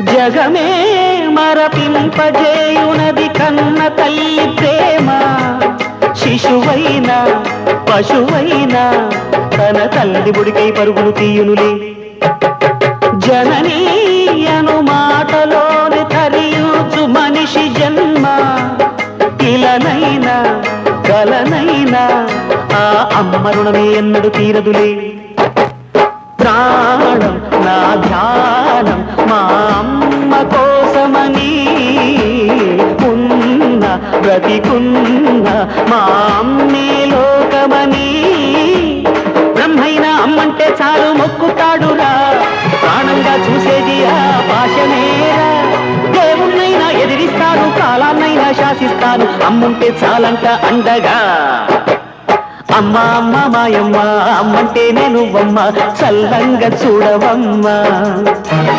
జగమే మరపింపజేయునది కన్న తల్లి ప్రేమ. శిశువైనా పశువైనా తన తల్లి బుడికై పరుగులు తీయునులే. జననీ అను మాటలోని తరియుచు మనిషి జన్మ. ఇలనైనా కలనైనా ఆ అమ్మ రుణమే ఎన్నడు తీరదులే. ప్రాణం నా ధ్యానం మా అమ్మ కోసమని, ఉన్న బ్రతికున్న మా అమ్మే లోకమని. బ్రహ్మైనా అమ్మంటే చాలు మొక్కుతాడురా, ప్రాణంగా చూసేది ఆ పాశమేరా. దేవుణ్ణైనా ఎదిరిస్తాను, కాలాన్నైనా శాసిస్తాను, అమ్ముంటే చాలంట అండగా. అమ్మ అమ్మ మాయమ్మ, అమ్మంటే నేను అమ్మ, చల్లంగా చూడవమ్మ.